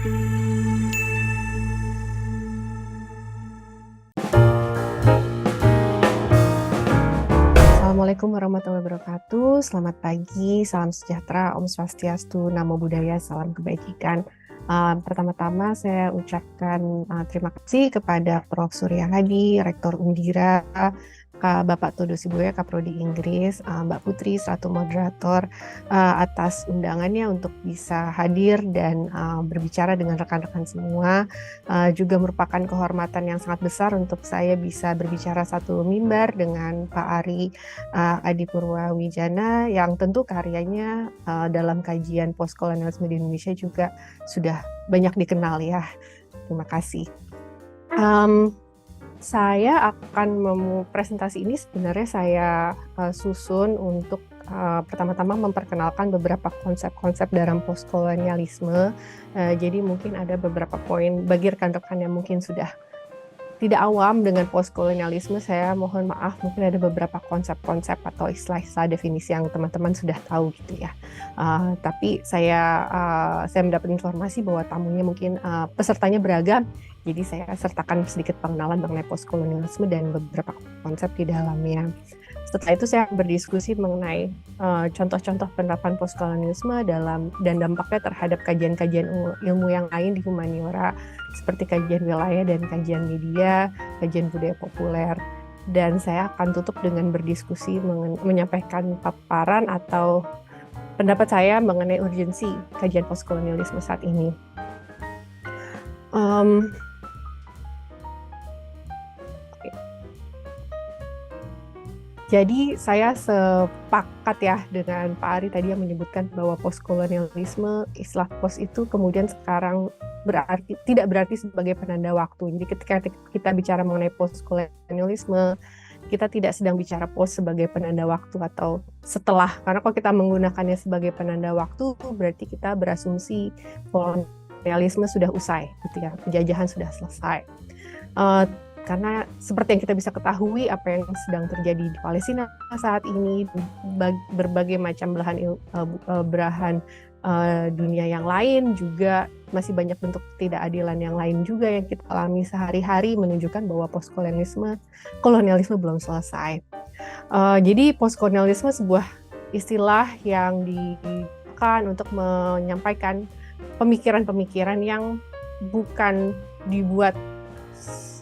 Assalamualaikum warahmatullahi wabarakatuh. Selamat pagi, salam sejahtera, Om Swastiastu, Namo Buddhaya, salam kebajikan. Pertama-tama saya ucapkan terima kasih kepada Prof. Surya Hadi, Rektor Undira, Bapak Todo Sibuya, Kaprodi Inggris, Mbak Putri selaku moderator atas undangannya untuk bisa hadir dan berbicara dengan rekan-rekan semua. Juga merupakan kehormatan yang sangat besar untuk saya bisa berbicara satu mimbar dengan Pak Ari Adi Purwawijana yang tentu karyanya dalam kajian postkolonialisme di Indonesia juga sudah banyak dikenal ya. Terima kasih. Saya akan presentasi ini sebenarnya saya susun untuk pertama-tama memperkenalkan beberapa konsep-konsep dalam postkolonialisme. Jadi mungkin ada beberapa poin bagi rekan-rekan yang mungkin sudah tidak awam dengan postkolonialisme, saya mohon maaf mungkin ada beberapa konsep-konsep atau istilah-istilah definisi yang teman-teman sudah tahu gitu ya. Tapi saya mendapat informasi bahwa tamunya mungkin pesertanya beragam, jadi saya sertakan sedikit pengenalan mengenai postkolonialisme dan beberapa konsep di dalamnya. Setelah itu saya berdiskusi mengenai contoh-contoh penerapan postkolonialisme dan dampaknya terhadap kajian-kajian ilmu yang lain di humaniora seperti kajian wilayah dan kajian media, kajian budaya populer. Dan saya akan tutup dengan berdiskusi menyampaikan paparan atau pendapat saya mengenai urgensi kajian postkolonialisme saat ini. Jadi saya sepakat ya dengan Pak Ari tadi yang menyebutkan bahwa postkolonialisme, istilah post itu kemudian sekarang tidak berarti sebagai penanda waktu. Jadi ketika kita bicara mengenai postkolonialisme, kita tidak sedang bicara post sebagai penanda waktu atau setelah. Karena kalau kita menggunakannya sebagai penanda waktu, berarti kita berasumsi kolonialisme sudah usai, gitu ya, penjajahan sudah selesai. Karena seperti yang kita bisa ketahui apa yang sedang terjadi di Palestina saat ini, berbagai macam belahan dunia yang lain juga masih banyak bentuk ketidakadilan yang lain juga yang kita alami sehari-hari menunjukkan bahwa kolonialisme belum selesai. Jadi postkolonialisme sebuah istilah yang digunakan untuk menyampaikan pemikiran-pemikiran yang bukan dibuat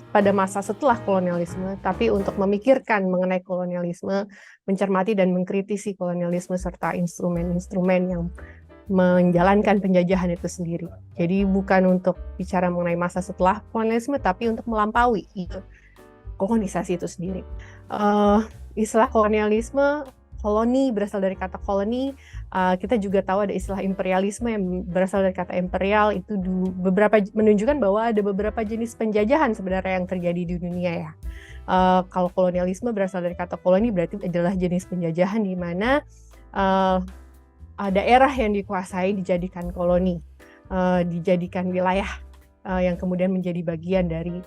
pada masa setelah kolonialisme, tapi untuk memikirkan mengenai kolonialisme, mencermati dan mengkritisi kolonialisme serta instrumen-instrumen yang menjalankan penjajahan itu sendiri. Jadi bukan untuk bicara mengenai masa setelah kolonialisme, tapi untuk melampaui kolonisasi itu sendiri. Istilah kolonialisme, koloni berasal dari kata koloni. Kita juga tahu ada istilah imperialisme yang berasal dari kata imperial, itu menunjukkan bahwa ada beberapa jenis penjajahan sebenarnya yang terjadi di dunia ya. Kalau kolonialisme berasal dari kata koloni berarti adalah jenis penjajahan di mana daerah yang dikuasai dijadikan koloni, dijadikan wilayah yang kemudian menjadi bagian dari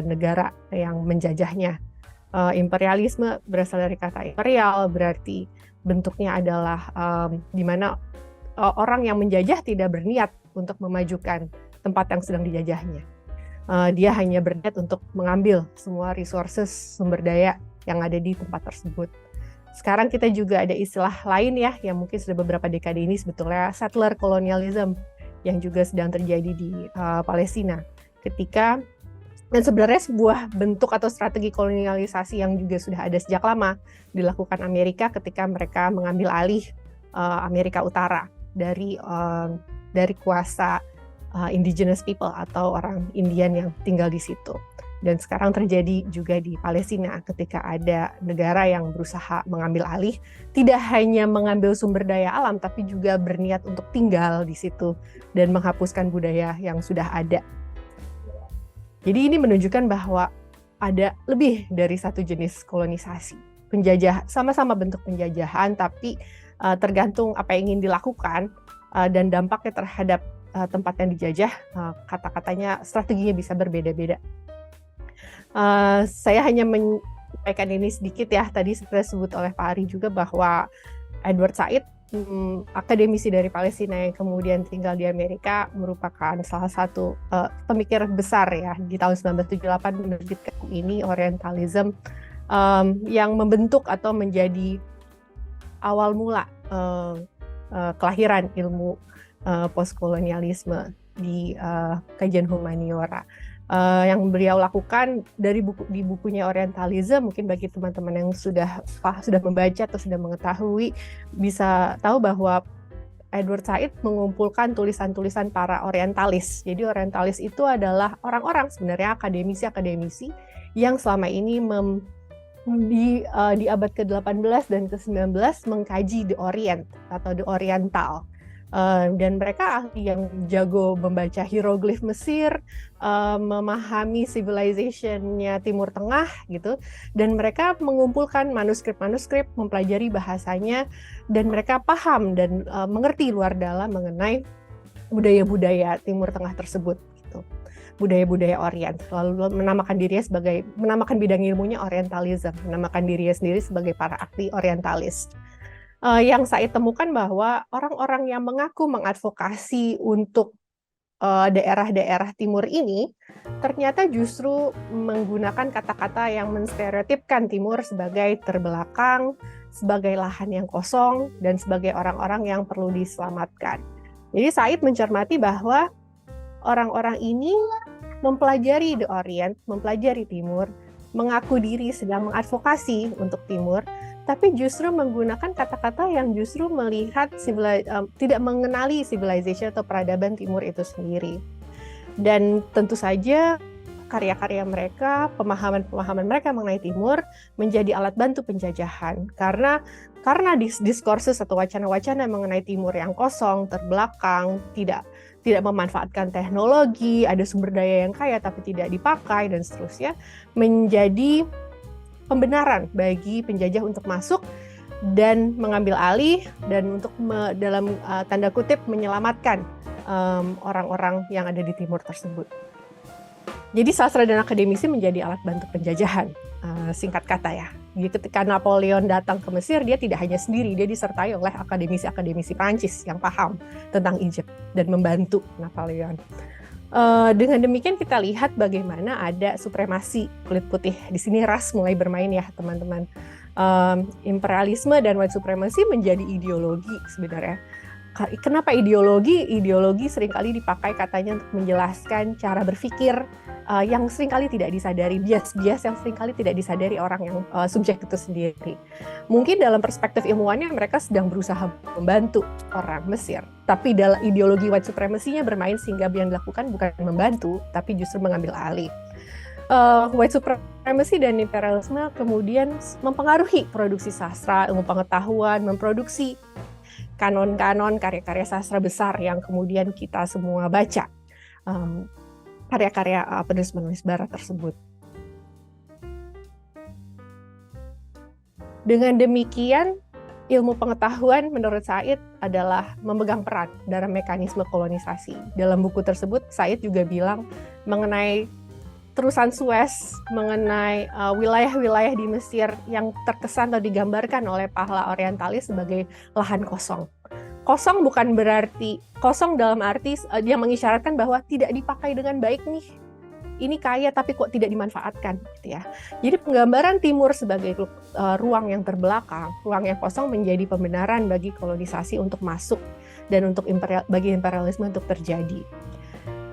negara yang menjajahnya. Imperialisme berasal dari kata imperial, berarti bentuknya adalah di mana orang yang menjajah tidak berniat untuk memajukan tempat yang sedang dijajahnya. Dia hanya berniat untuk mengambil semua resources, sumber daya yang ada di tempat tersebut. Sekarang kita juga ada istilah lain ya, yang mungkin sudah beberapa dekade ini sebetulnya settler colonialism yang juga sedang terjadi di Palestina. Dan sebenarnya sebuah bentuk atau strategi kolonialisasi yang juga sudah ada sejak lama dilakukan Amerika ketika mereka mengambil alih Amerika Utara dari kuasa indigenous people atau orang Indian yang tinggal di situ. Dan sekarang terjadi juga di Palestina ketika ada negara yang berusaha mengambil alih, tidak hanya mengambil sumber daya alam, tapi juga berniat untuk tinggal di situ dan menghapuskan budaya yang sudah ada. Jadi ini menunjukkan bahwa ada lebih dari satu jenis kolonisasi. Sama-sama bentuk penjajahan, tapi tergantung apa yang ingin dilakukan dan dampaknya terhadap tempat yang dijajah, kata-katanya strateginya bisa berbeda-beda. Saya hanya menyampaikan ini sedikit ya, tadi seperti disebut oleh Pak Ari juga bahwa Edward Said akademisi dari Palestina yang kemudian tinggal di Amerika merupakan salah satu pemikir besar ya di tahun 1978 menerbitkan buku ini Orientalism yang membentuk atau menjadi awal mula kelahiran ilmu postkolonialisme di kajian humaniora. Yang beliau lakukan di bukunya Orientalism, mungkin bagi teman-teman yang sudah membaca atau sudah mengetahui bisa tahu bahwa Edward Said mengumpulkan tulisan-tulisan para orientalis. Jadi orientalis itu adalah orang-orang sebenarnya akademisi yang selama ini di abad ke-18 dan ke-19 mengkaji the Orient atau the Oriental. Dan mereka ahli yang jago membaca hieroglif Mesir, memahami civilization-nya Timur Tengah gitu, dan mereka mengumpulkan manuskrip-manuskrip, mempelajari bahasanya, dan mereka paham dan mengerti luar dalam mengenai budaya-budaya Timur Tengah tersebut gitu. Budaya-budaya Orient, lalu menamakan bidang ilmunya Orientalism, menamakan dirinya sendiri sebagai para ahli orientalis. Yang saya temukan bahwa orang-orang yang mengaku mengadvokasi untuk daerah-daerah timur ini ternyata justru menggunakan kata-kata yang menstereotipkan timur sebagai terbelakang, sebagai lahan yang kosong, dan sebagai orang-orang yang perlu diselamatkan. Jadi Said mencermati bahwa orang-orang ini mempelajari the Orient, mempelajari timur, mengaku diri sedang mengadvokasi untuk timur, tapi justru menggunakan kata-kata yang justru melihat tidak mengenali civilization atau peradaban timur itu sendiri. Dan tentu saja karya-karya mereka, pemahaman mereka mengenai timur menjadi alat bantu penjajahan. Karena diskursus atau wacana-wacana mengenai timur yang kosong, terbelakang, tidak memanfaatkan teknologi, ada sumber daya yang kaya tapi tidak dipakai, dan seterusnya, menjadi pembenaran bagi penjajah untuk masuk dan mengambil alih dan untuk dalam tanda kutip menyelamatkan orang-orang yang ada di timur tersebut. Jadi sastra dan akademisi menjadi alat bantu penjajahan, singkat kata ya. Jadi ketika Napoleon datang ke Mesir, dia tidak hanya sendiri, dia disertai oleh akademisi-akademisi Prancis yang paham tentang Egypt dan membantu Napoleon. Dengan demikian kita lihat bagaimana ada supremasi kulit putih. Di sini ras mulai bermain ya teman-teman. Imperialisme dan white supremacy menjadi ideologi sebenarnya. Kenapa ideologi? Ideologi seringkali dipakai katanya untuk menjelaskan cara berpikir yang seringkali tidak disadari, bias-bias yang seringkali tidak disadari orang yang subjek itu sendiri. Mungkin dalam perspektif ilmuwannya mereka sedang berusaha membantu orang Mesir, tapi dalam ideologi white supremacy-nya bermain sehingga yang dilakukan bukan membantu, tapi justru mengambil alih. White supremacy dan imperialisme kemudian mempengaruhi produksi sastra, ilmu pengetahuan, memproduksi kanon-kanon karya-karya sastra besar yang kemudian kita semua baca, karya-karya penulis-penulis barat tersebut. Dengan demikian, ilmu pengetahuan menurut Said adalah memegang peran dalam mekanisme kolonisasi. Dalam buku tersebut, Said juga bilang mengenai terusan Suez, mengenai wilayah-wilayah di Mesir yang terkesan atau digambarkan oleh pahala orientalis sebagai lahan kosong. Kosong bukan berarti, kosong dalam arti dia mengisyaratkan bahwa tidak dipakai dengan baik nih. Ini kaya tapi kok tidak dimanfaatkan gitu ya. Jadi penggambaran timur sebagai ruang yang terbelakang, ruang yang kosong menjadi pembenaran bagi kolonisasi untuk masuk dan untuk bagi imperialisme untuk terjadi.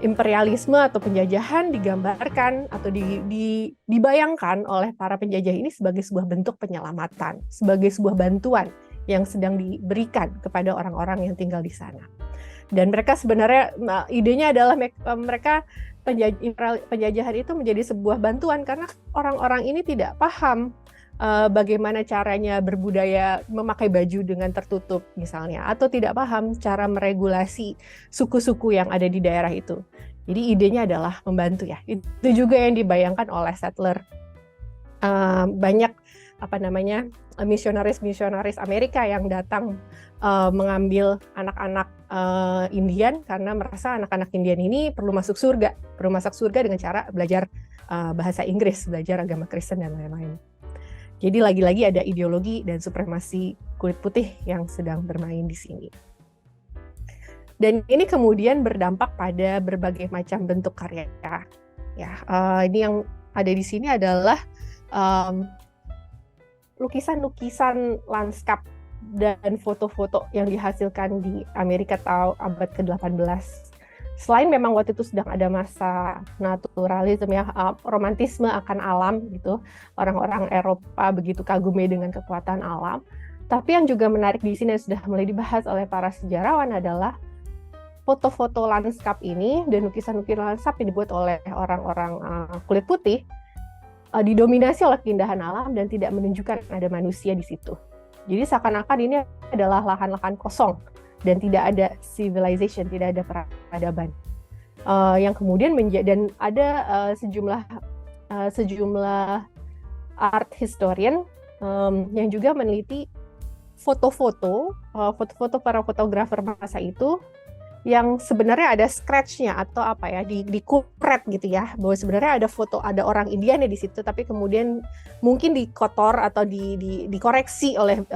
Imperialisme atau penjajahan digambarkan atau dibayangkan oleh para penjajah ini sebagai sebuah bentuk penyelamatan, sebagai sebuah bantuan yang sedang diberikan kepada orang-orang yang tinggal di sana. Dan mereka sebenarnya idenya adalah mereka penjajahan itu menjadi sebuah bantuan karena orang-orang ini tidak paham bagaimana caranya berbudaya, memakai baju dengan tertutup misalnya, atau tidak paham cara meregulasi suku-suku yang ada di daerah itu. Jadi idenya adalah membantu ya. Itu juga yang dibayangkan oleh settler. Banyak misionaris Amerika yang datang mengambil anak-anak Indian karena merasa anak-anak Indian ini perlu masuk surga dengan cara belajar bahasa Inggris, belajar agama Kristen dan lain-lain. Jadi lagi-lagi ada ideologi dan supremasi kulit putih yang sedang bermain di sini. Dan ini kemudian berdampak pada berbagai macam bentuk karya. Ya, ini yang ada di sini adalah lukisan-lukisan lanskap dan foto-foto yang dihasilkan di Amerika tahun abad ke-18. Selain memang waktu itu sedang ada masa naturalisme ya, romantisme akan alam gitu. Orang-orang Eropa begitu kagumnya dengan kekuatan alam. Tapi yang juga menarik di sini yang sudah mulai dibahas oleh para sejarawan adalah foto-foto lanskap ini dan lukisan-lukisan lanskap yang dibuat oleh orang-orang kulit putih didominasi oleh keindahan alam dan tidak menunjukkan ada manusia di situ. Jadi seakan-akan ini adalah lahan-lahan kosong dan tidak ada civilization, tidak ada peradaban. Yang kemudian dan ada sejumlah art historian yang juga meneliti foto-foto para fotografer masa itu yang sebenarnya ada scratch-nya atau apa ya, dikupret gitu ya, bahwa sebenarnya ada foto, ada orang Indianya di situ, tapi kemudian mungkin dikotor atau dikoreksi oleh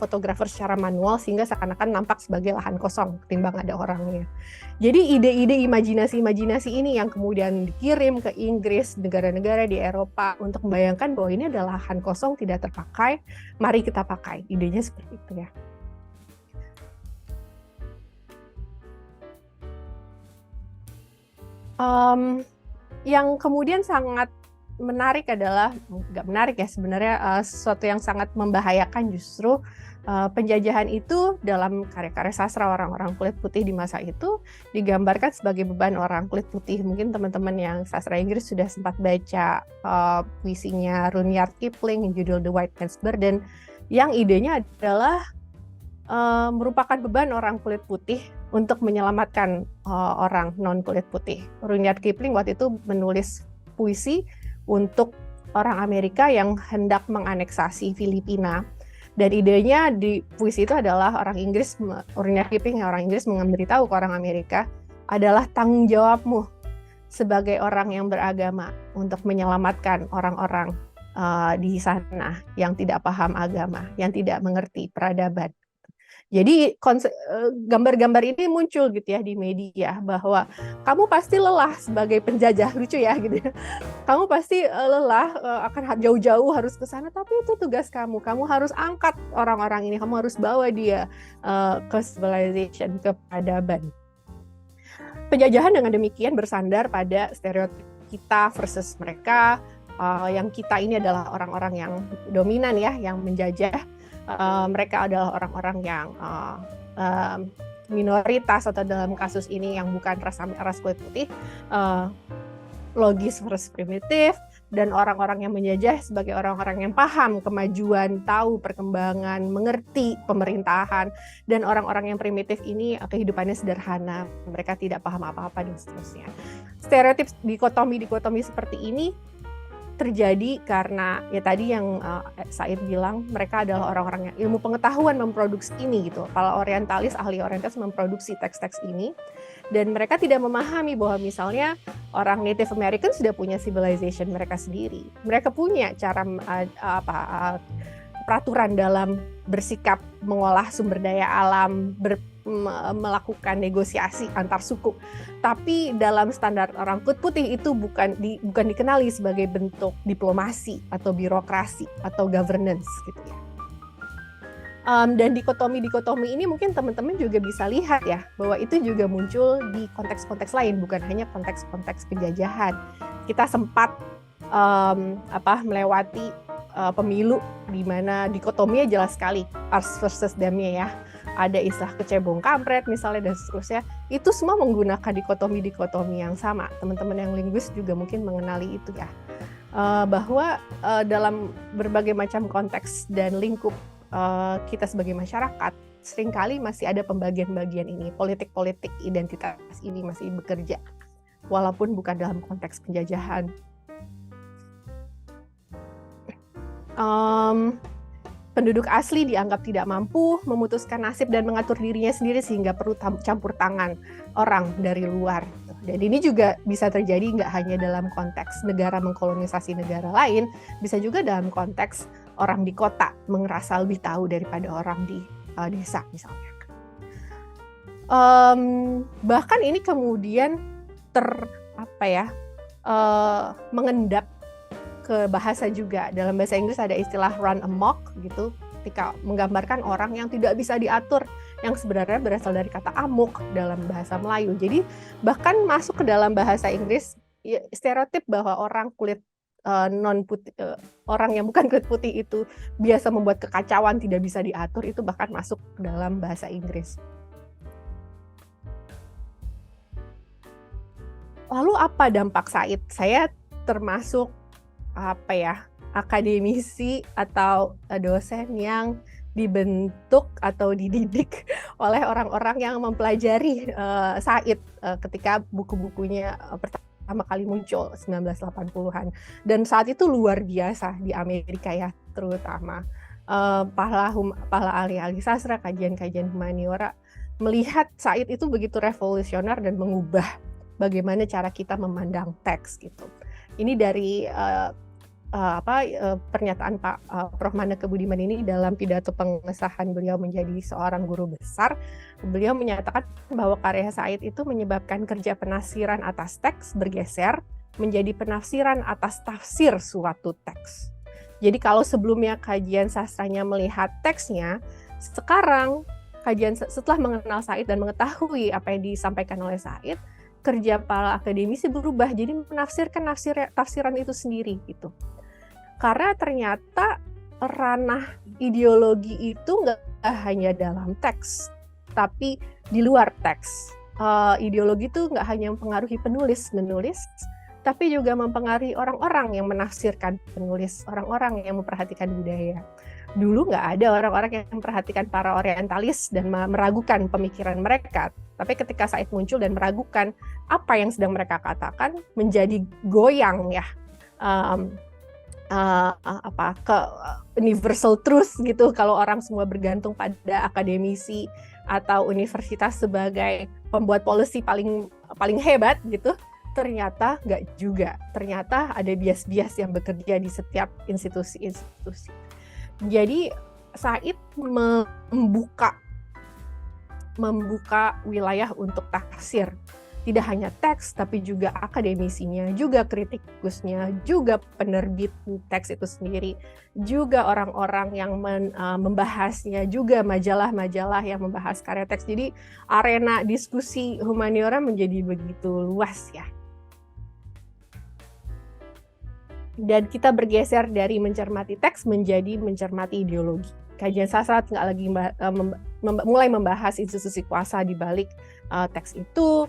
fotografer secara manual sehingga seakan-akan nampak sebagai lahan kosong ketimbang ada orangnya. Jadi ide-ide imajinasi ini yang kemudian dikirim ke Inggris, negara-negara di Eropa untuk membayangkan bahwa ini adalah lahan kosong tidak terpakai, mari kita pakai. Idenya seperti itu ya. Yang kemudian sangat menarik adalah, nggak menarik ya sebenarnya, sesuatu yang sangat membahayakan justru penjajahan itu dalam karya-karya sastra orang-orang kulit putih di masa itu digambarkan sebagai beban orang kulit putih. Mungkin teman-teman yang sastra Inggris sudah sempat baca puisinya Rudyard Kipling yang judul The White Man's Burden, yang idenya adalah merupakan beban orang kulit putih untuk menyelamatkan orang non kulit putih. Rudyard Kipling waktu itu menulis puisi untuk orang Amerika yang hendak menganeksasi Filipina. Dan idenya di puisi itu adalah Rudyard Kipling orang Inggris memberitahu ke orang Amerika adalah tanggung jawabmu sebagai orang yang beragama untuk menyelamatkan orang-orang di sana yang tidak paham agama, yang tidak mengerti peradaban. Jadi gambar-gambar ini muncul gitu ya di media bahwa kamu pasti lelah sebagai penjajah, lucu ya gitu ya. Kamu pasti lelah akan jauh-jauh harus ke sana, tapi itu tugas kamu. Kamu harus angkat orang-orang ini, kamu harus bawa dia ke civilization, ke peradaban. Penjajahan dengan demikian bersandar pada stereotip kita versus mereka. Yang kita ini adalah orang-orang yang dominan ya, yang menjajah. Mereka adalah orang-orang yang minoritas atau dalam kasus ini yang bukan ras kulit putih, logis versus primitif, dan orang-orang yang menjajah sebagai orang-orang yang paham kemajuan, tahu perkembangan, mengerti pemerintahan, dan orang-orang yang primitif ini kehidupannya sederhana, mereka tidak paham apa-apa dan seterusnya. Stereotip dikotomi seperti ini terjadi karena ya tadi yang Said bilang, mereka adalah orang-orang yang ilmu pengetahuan memproduksi ini gitu. Para orientalis, ahli orientalis memproduksi teks-teks ini, dan mereka tidak memahami bahwa misalnya orang Native American sudah punya civilization mereka sendiri. Mereka punya cara peraturan dalam bersikap mengolah sumber daya alam, melakukan negosiasi antar suku. Tapi dalam standar orang kulit putih itu bukan dikenali sebagai bentuk diplomasi atau birokrasi atau governance gitu ya. Dan dikotomi ini mungkin teman-teman juga bisa lihat ya, bahwa itu juga muncul di konteks-konteks lain, bukan hanya konteks-konteks penjajahan. Kita sempat melewati pemilu di mana dikotominya jelas sekali, us versus them-nya ya. Ada istilah kecebong kampret misalnya dan seterusnya. Itu semua menggunakan dikotomi yang sama. Teman-teman yang linguis juga mungkin mengenali itu ya. Bahwa dalam berbagai macam konteks dan lingkup kita sebagai masyarakat, seringkali masih ada pembagian-bagian ini. Politik-politik identitas ini masih bekerja. Walaupun bukan dalam konteks penjajahan. Penduduk asli dianggap tidak mampu memutuskan nasib dan mengatur dirinya sendiri sehingga perlu campur tangan orang dari luar. Dan ini juga bisa terjadi nggak hanya dalam konteks negara mengkolonisasi negara lain, bisa juga dalam konteks orang di kota merasa lebih tahu daripada orang di desa misalnya. Bahkan ini kemudian mengendap ke bahasa juga. Dalam bahasa Inggris ada istilah run amok gitu, ketika menggambarkan orang yang tidak bisa diatur, yang sebenarnya berasal dari kata amuk dalam bahasa Melayu. Jadi bahkan masuk ke dalam bahasa Inggris stereotip bahwa orang kulit non putih, orang yang bukan kulit putih itu biasa membuat kekacauan, tidak bisa diatur, itu bahkan masuk ke dalam bahasa Inggris. Lalu apa dampak Said? Saya termasuk akademisi atau dosen yang dibentuk atau dididik oleh orang-orang yang mempelajari Said ketika buku-bukunya pertama kali muncul 1980-an. Dan saat itu luar biasa di Amerika ya, terutama pahala ahli-ahli sastra, kajian-kajian humaniora melihat Said itu begitu revolusioner dan mengubah bagaimana cara kita memandang teks gitu. Ini dari pernyataan Pak Prof. Mandaka Budiman ini dalam pidato pengesahan beliau menjadi seorang guru besar. Beliau menyatakan bahwa karya Said itu menyebabkan kerja penafsiran atas teks bergeser menjadi penafsiran atas tafsir suatu teks. Jadi kalau sebelumnya kajian sastranya melihat teksnya, sekarang kajian setelah mengenal Said dan mengetahui apa yang disampaikan oleh Said, kerja para akademisi berubah jadi menafsirkan tafsiran itu sendiri gitu. Karena ternyata ranah ideologi itu nggak hanya dalam teks, tapi di luar teks. Ideologi itu nggak hanya mempengaruhi menulis, tapi juga mempengaruhi orang-orang yang menafsirkan penulis, orang-orang yang memperhatikan budaya. Dulu nggak ada orang-orang yang memperhatikan para orientalis dan meragukan pemikiran mereka. Tapi ketika Said muncul dan meragukan apa yang sedang mereka katakan, menjadi goyang ya ke universal truth gitu. Kalau orang semua bergantung pada akademisi atau universitas sebagai pembuat policy paling hebat gitu, ternyata nggak juga. Ternyata ada bias-bias yang bekerja di setiap institusi-institusi. Jadi Said membuka wilayah untuk tafsir. Tidak hanya teks, tapi juga akademisinya, juga kritikusnya, juga penerbit teks itu sendiri, juga orang-orang yang membahasnya, juga majalah-majalah yang membahas karya teks. Jadi arena diskusi humaniora menjadi begitu luas ya. Dan kita bergeser dari mencermati teks menjadi mencermati ideologi. Kajian sastra nggak lagi mulai membahas institusi kuasa di balik teks itu.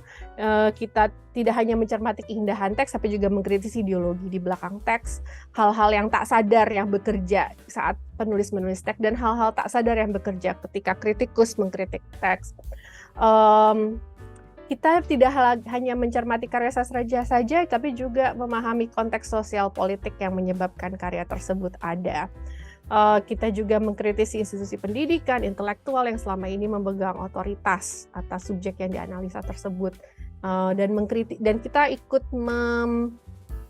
Kita tidak hanya mencermati keindahan teks, tapi juga mengkritisi ideologi di belakang teks, hal-hal yang tak sadar yang bekerja saat penulis menulis teks, dan hal-hal tak sadar yang bekerja ketika kritikus mengkritik teks. Kita tidak hanya mencermati karya sastra saja, tapi juga memahami konteks sosial politik yang menyebabkan karya tersebut ada. Kita juga mengkritisi institusi pendidikan, intelektual yang selama ini memegang otoritas atas subjek yang dianalisa tersebut, dan kita ikut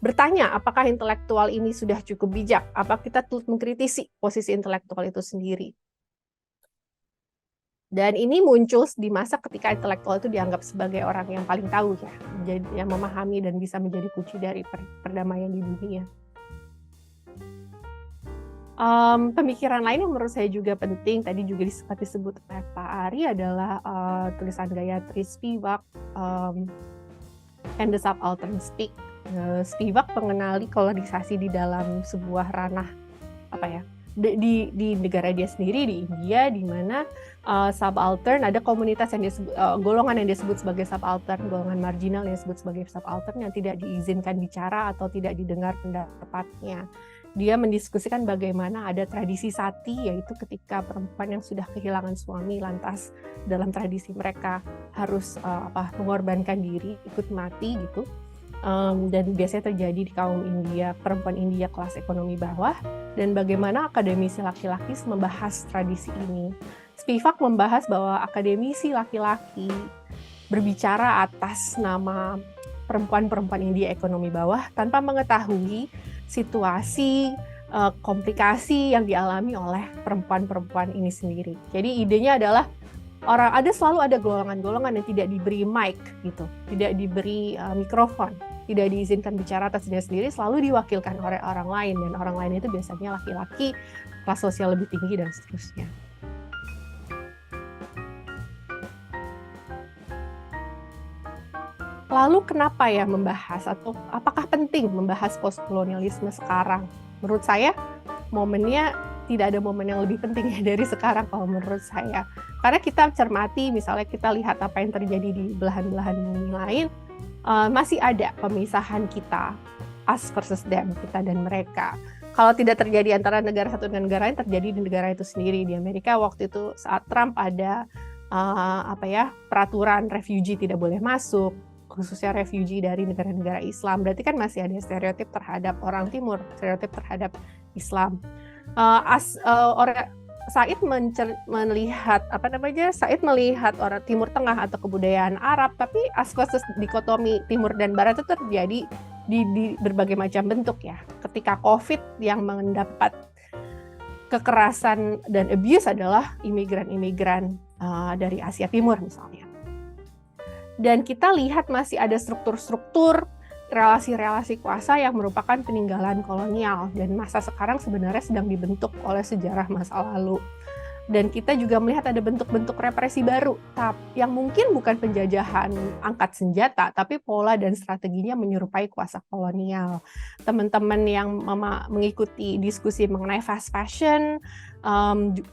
bertanya apakah intelektual ini sudah cukup bijak, apa kita turut mengkritisi posisi intelektual itu sendiri. Dan ini muncul di masa ketika intelektual itu dianggap sebagai orang yang paling tahu ya, yang memahami dan bisa menjadi kunci dari perdamaian di dunia. Pemikiran lain yang menurut saya juga penting, tadi juga sempat disebut oleh Pak Ari, adalah tulisan Gayatri Spivak, and the Subaltern Speak. Spivak mengenali kolonisasi di dalam sebuah ranah di negara dia sendiri, di India, di mana subaltern, ada komunitas yang disebut, golongan yang disebut sebagai subaltern, golongan marginal yang disebut sebagai subaltern yang tidak diizinkan bicara atau tidak didengar pendapatnya. Dia mendiskusikan bagaimana ada tradisi sati, yaitu ketika perempuan yang sudah kehilangan suami lantas dalam tradisi mereka harus mengorbankan diri, ikut mati gitu. Dan biasanya terjadi di kaum India, perempuan India kelas ekonomi bawah, dan bagaimana akademisi laki-laki membahas tradisi ini. Spivak membahas bahwa akademisi laki-laki berbicara atas nama perempuan-perempuan India ekonomi bawah tanpa mengetahui situasi komplikasi yang dialami oleh perempuan-perempuan ini sendiri. Jadi idenya adalah selalu ada golongan-golongan yang tidak diberi mic gitu, tidak diberi mikrofon, tidak diizinkan bicara atas dirinya sendiri, selalu diwakilkan oleh orang lain, dan orang lain itu biasanya laki-laki, kelas sosial lebih tinggi dan seterusnya. Lalu kenapa ya membahas, atau apakah penting membahas postkolonialisme sekarang? Menurut saya momennya tidak ada momen yang lebih penting ya dari sekarang kalau menurut saya. Karena kita cermati, misalnya kita lihat apa yang terjadi di belahan-belahan bumi lain, masih ada pemisahan kita, us versus them, kita dan mereka. Kalau tidak terjadi antara negara satu dengan negara lain, terjadi di negara itu sendiri. Di Amerika waktu itu saat Trump ada peraturan refugee tidak boleh masuk, khususnya refugee dari negara-negara Islam. Berarti kan masih ada stereotip terhadap orang Timur, stereotip terhadap Islam. Said melihat orang Timur Tengah atau kebudayaan Arab, tapi asas dikotomi Timur dan Barat itu terjadi di berbagai macam bentuk ya. Ketika COVID yang mendapat kekerasan dan abuse adalah imigran-imigran dari Asia Timur misalnya. Dan kita lihat masih ada struktur-struktur relasi-relasi kuasa yang merupakan peninggalan kolonial, dan masa sekarang sebenarnya sedang dibentuk oleh sejarah masa lalu. Dan kita juga melihat ada bentuk-bentuk represi baru yang mungkin bukan penjajahan angkat senjata, tapi pola dan strateginya menyerupai kuasa kolonial. Teman-teman yang mengikuti diskusi mengenai fast fashion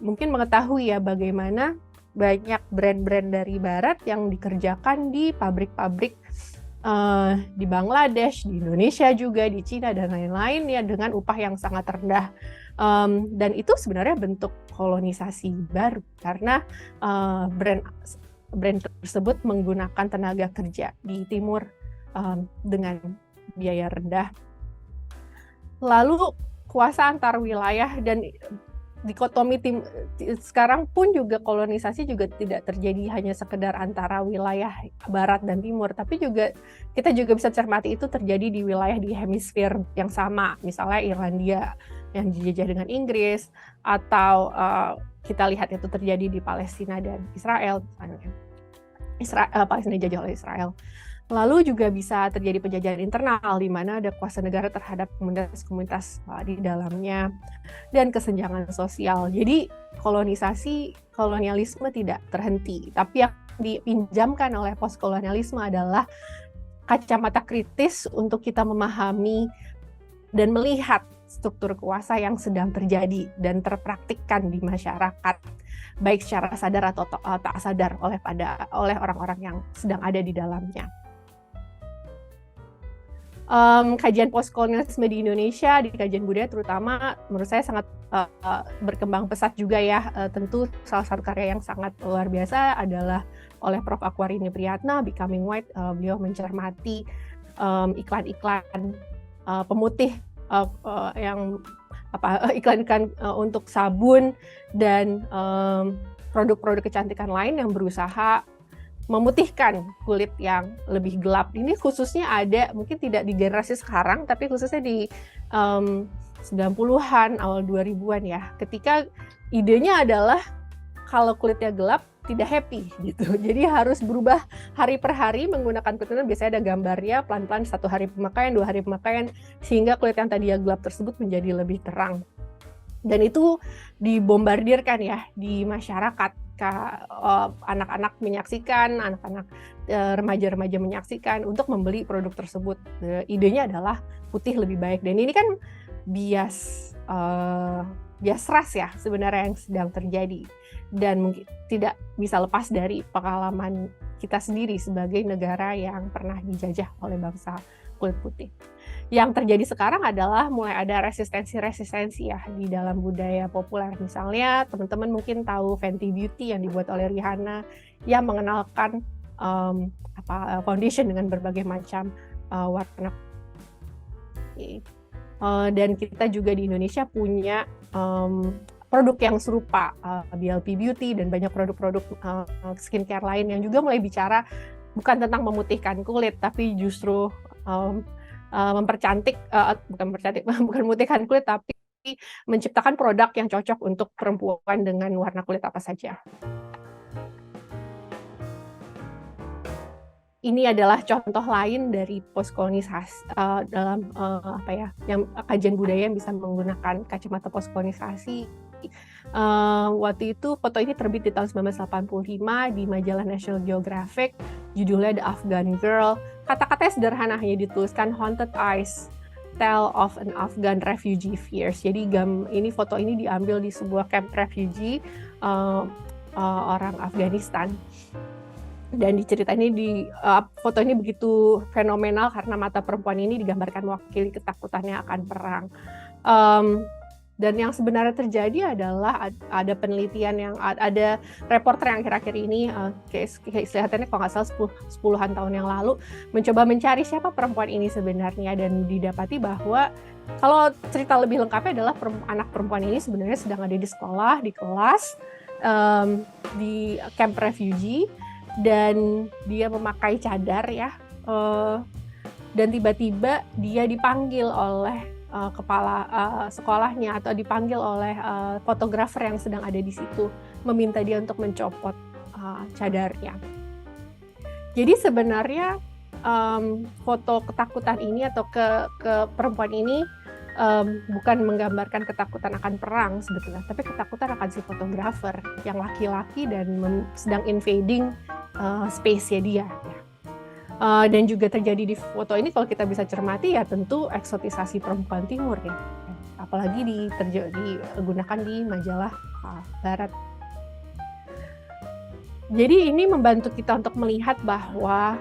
mungkin mengetahui ya bagaimana banyak brand-brand dari Barat yang dikerjakan di pabrik-pabrik di Bangladesh, di Indonesia juga, di Cina dan lain-lain ya, dengan upah yang sangat rendah. Dan itu sebenarnya bentuk kolonisasi baru karena brand tersebut menggunakan tenaga kerja di Timur dengan biaya rendah. Lalu kuasa antar wilayah dan dikotomi sekarang pun juga kolonisasi juga tidak terjadi hanya sekedar antara wilayah Barat dan Timur, tapi juga kita juga bisa cermati itu terjadi di wilayah di hemisfer yang sama, misalnya Irlandia yang dijajah dengan Inggris, atau kita lihat itu terjadi di Palestina dan Israel, Palestina dijajah oleh Israel. Lalu juga bisa terjadi penjajahan internal di mana ada kuasa negara terhadap komunitas-komunitas di dalamnya, dan kesenjangan sosial. Jadi kolonialisme tidak terhenti, tapi yang dipinjamkan oleh postkolonialisme adalah kacamata kritis untuk kita memahami dan melihat struktur kuasa yang sedang terjadi dan terpraktikkan di masyarakat, baik secara sadar atau tak sadar oleh orang-orang yang sedang ada di dalamnya. Kajian postkolonialisme di Indonesia, di kajian budaya terutama, menurut saya sangat berkembang pesat juga ya. Tentu salah satu karya yang sangat luar biasa adalah oleh Prof. Akwarini Priyatna, Becoming White. Beliau mencermati iklan-iklan pemutih iklan-iklan untuk sabun dan produk-produk kecantikan lain yang berusaha memutihkan kulit yang lebih gelap. Ini khususnya ada, mungkin tidak di generasi sekarang, tapi khususnya di 90-an, awal 2000-an ya. Ketika idenya adalah kalau kulitnya gelap, tidak happy gitu. Jadi harus berubah hari per hari menggunakan kulit. Biasanya ada gambarnya, pelan-pelan 1 hari pemakaian, 2 hari pemakaian, sehingga kulit yang tadinya gelap tersebut menjadi lebih terang. Dan itu dibombardirkan ya di masyarakat. Anak-anak menyaksikan, anak-anak remaja-remaja menyaksikan untuk membeli produk tersebut. Idenya adalah putih lebih baik, dan ini kan bias ras ya sebenarnya yang sedang terjadi, dan mungkin tidak bisa lepas dari pengalaman kita sendiri sebagai negara yang pernah dijajah oleh bangsa kulit putih. Yang terjadi sekarang adalah mulai ada resistensi ya di dalam budaya populer. Misalnya teman-teman mungkin tahu Fenty Beauty yang dibuat oleh Rihanna yang mengenalkan foundation dengan berbagai macam warna. Dan kita juga di Indonesia punya produk yang serupa, BLP Beauty dan banyak produk-produk skincare lain yang juga mulai bicara bukan tentang memutihkan kulit, tapi justru bukan memutihkan kulit, tapi menciptakan produk yang cocok untuk perempuan dengan warna kulit apa saja. Ini adalah contoh lain dari postkolonisasi dalam yang kajian budaya yang bisa menggunakan kacamata postkolonisasi. Waktu itu foto ini terbit di tahun 1985 di majalah National Geographic, judulnya The Afghan Girl. Kata-katanya sederhana, hanya dituliskan Haunted Eyes, Tale of an Afghan Refugee Fears. Jadi ini foto ini diambil di sebuah camp refugee orang Afghanistan. Dan foto ini begitu fenomenal karena mata perempuan ini digambarkan mewakili ketakutannya akan perang. Dan yang sebenarnya terjadi adalah ada penelitian yang ada reporter yang akhir-akhir ini kelihatannya kalau nggak salah 10-an tahun yang lalu mencoba mencari siapa perempuan ini sebenarnya, dan didapati bahwa kalau cerita lebih lengkapnya adalah anak perempuan ini sebenarnya sedang ada di sekolah, di kelas, di camp refugee, dan dia memakai cadar ya, dan tiba-tiba dia dipanggil oleh kepala sekolahnya atau dipanggil oleh fotografer yang sedang ada di situ, meminta dia untuk mencopot cadarnya. Jadi sebenarnya foto ketakutan ini atau ke perempuan ini bukan menggambarkan ketakutan akan perang sebetulnya, tapi ketakutan akan si fotografer yang laki-laki dan sedang invading space-nya dia. Dan juga terjadi di foto ini, kalau kita bisa cermati ya tentu eksotisasi perempuan timur ya, apalagi digunakan di majalah barat. Jadi ini membantu kita untuk melihat bahwa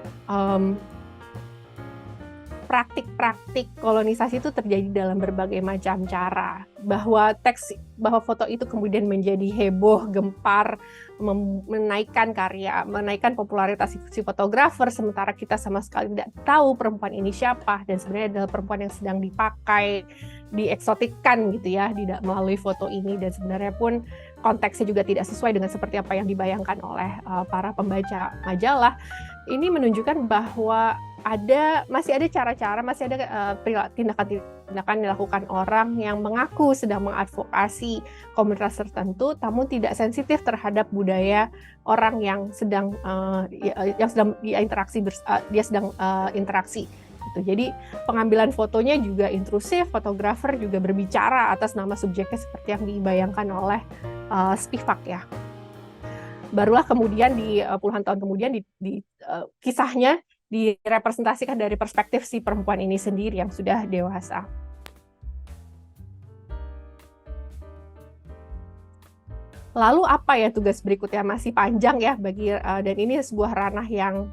praktik-praktik kolonisasi itu terjadi dalam berbagai macam cara. Bahwa foto itu kemudian menjadi heboh, gempar, menaikkan popularitas si fotografer, sementara kita sama sekali tidak tahu perempuan ini siapa, dan sebenarnya adalah perempuan yang sedang dipakai, dieksotikkan gitu ya, tidak melalui foto ini, dan sebenarnya pun konteksnya juga tidak sesuai dengan seperti apa yang dibayangkan oleh para pembaca majalah. Ini menunjukkan bahwa masih ada cara-cara, masih ada tindakan-tindakan dilakukan orang yang mengaku sedang mengadvokasi komunitas tertentu, namun tidak sensitif terhadap budaya orang yang sedang interaksi. Gitu. Jadi pengambilan fotonya juga intrusif, fotografer juga berbicara atas nama subjeknya seperti yang dibayangkan oleh Spivak ya. Barulah kemudian di puluhan tahun kemudian kisahnya direpresentasikan dari perspektif si perempuan ini sendiri yang sudah dewasa. Lalu apa ya tugas berikutnya? Masih panjang ya dan ini sebuah ranah yang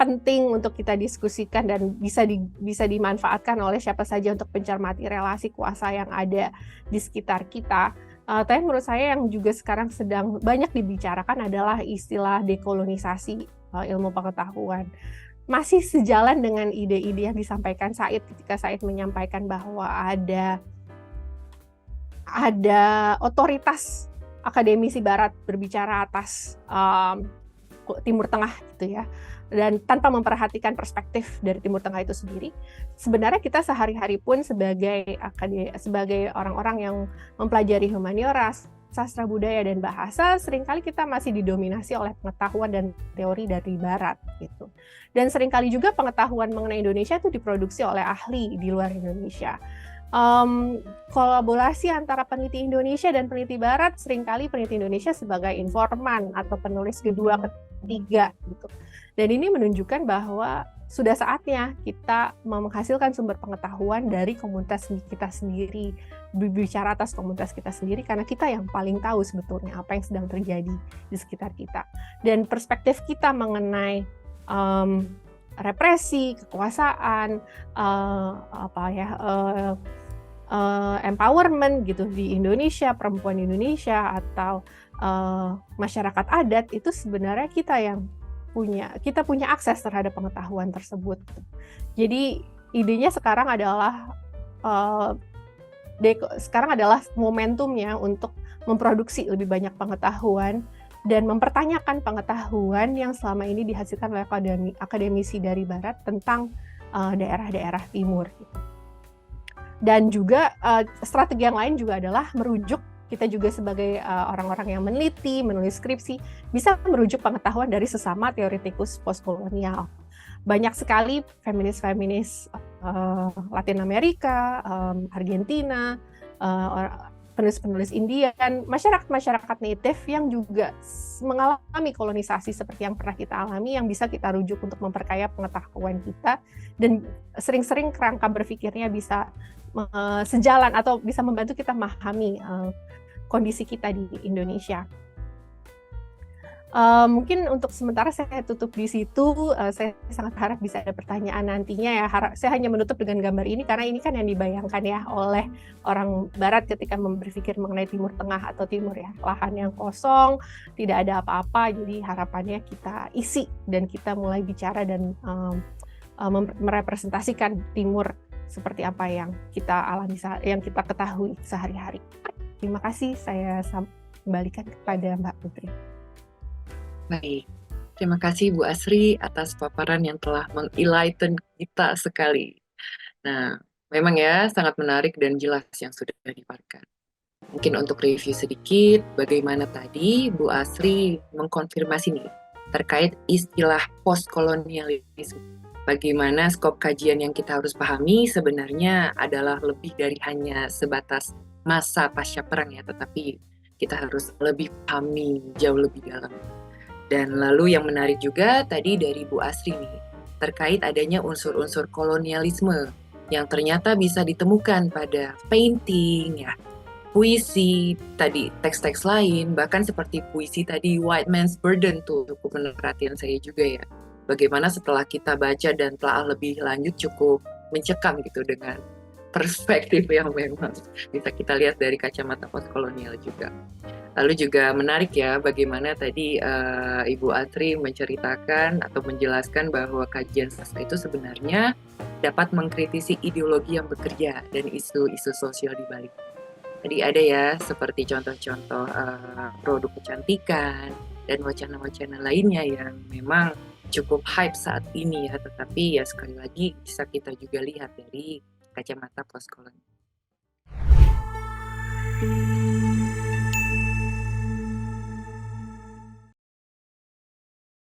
penting untuk kita diskusikan dan bisa dimanfaatkan oleh siapa saja untuk mencermati relasi kuasa yang ada di sekitar kita. Tapi menurut saya yang juga sekarang sedang banyak dibicarakan adalah istilah dekolonisasi ilmu pengetahuan. Masih sejalan dengan ide-ide yang disampaikan Said ketika Said menyampaikan bahwa ada otoritas akademisi Barat berbicara atas Timur Tengah gitu ya, dan tanpa memperhatikan perspektif dari Timur Tengah itu sendiri. Sebenarnya kita sehari-hari pun sebagai orang-orang yang mempelajari humaniora, sastra budaya dan bahasa, seringkali kita masih didominasi oleh pengetahuan dan teori dari Barat gitu. Dan seringkali juga pengetahuan mengenai Indonesia itu diproduksi oleh ahli di luar Indonesia. Kolaborasi antara peneliti Indonesia dan peneliti Barat, seringkali peneliti Indonesia sebagai informan atau penulis kedua, ketiga gitu. Dan ini menunjukkan bahwa sudah saatnya kita menghasilkan sumber pengetahuan dari komunitas kita sendiri, berbicara atas komunitas kita sendiri, karena kita yang paling tahu sebetulnya apa yang sedang terjadi di sekitar kita. Dan perspektif kita mengenai represi, kekuasaan, empowerment gitu di Indonesia, perempuan Indonesia atau masyarakat adat, itu sebenarnya kita punya akses terhadap pengetahuan tersebut. Jadi idenya sekarang adalah momentumnya untuk memproduksi lebih banyak pengetahuan dan mempertanyakan pengetahuan yang selama ini dihasilkan oleh akademisi dari Barat tentang daerah-daerah timur gitu. Dan juga strategi yang lain juga adalah merujuk, kita juga sebagai orang-orang yang meneliti, menulis skripsi, bisa merujuk pengetahuan dari sesama teoretikus postkolonial. Banyak sekali feminis-feminis Latin Amerika, Argentina, penulis-penulis Indian, masyarakat-masyarakat native yang juga mengalami kolonisasi seperti yang pernah kita alami, yang bisa kita rujuk untuk memperkaya pengetahuan kita, dan sering-sering kerangka berpikirnya bisa sejalan atau bisa membantu kita memahami kondisi kita di Indonesia. Mungkin untuk sementara saya tutup di situ. Saya sangat harap bisa ada pertanyaan nantinya ya. Saya hanya menutup dengan gambar ini karena ini kan yang dibayangkan ya oleh orang Barat ketika berpikir mengenai Timur Tengah atau Timur ya, lahan yang kosong, tidak ada apa-apa. Jadi harapannya kita isi dan kita mulai bicara dan merepresentasikan Timur seperti apa yang kita alami, yang kita ketahui sehari-hari. Terima kasih. Saya kembalikan kepada Mbak Putri. Baik, terima kasih Bu Asri atas paparan yang telah mengenlighten kita sekali. Nah, memang ya sangat menarik dan jelas yang sudah dipaparkan. Mungkin untuk review sedikit, bagaimana tadi Bu Asri mengkonfirmasi nih terkait istilah postkolonialisme. Bagaimana skop kajian yang kita harus pahami sebenarnya adalah lebih dari hanya sebatas masa pasca perang ya, tetapi kita harus lebih pahami jauh lebih dalam. Dan lalu yang menarik juga tadi dari Bu Asri nih, terkait adanya unsur-unsur kolonialisme yang ternyata bisa ditemukan pada painting, ya, puisi, tadi teks-teks lain, bahkan seperti puisi tadi White Man's Burden tuh cukup menarik perhatian saya juga ya. Bagaimana setelah kita baca dan telah lebih lanjut cukup mencekam gitu dengan perspektif yang memang bisa kita lihat dari kacamata postkolonial juga. Lalu juga menarik ya bagaimana tadi Ibu Asri menceritakan atau menjelaskan bahwa kajian sastra itu sebenarnya dapat mengkritisi ideologi yang bekerja dan isu-isu sosial di balik. Tadi ada ya seperti contoh-contoh produk kecantikan dan wacana-wacana lainnya yang memang cukup hype saat ini ya, tetapi ya sekali lagi bisa kita juga lihat dari kacamata postkolonial.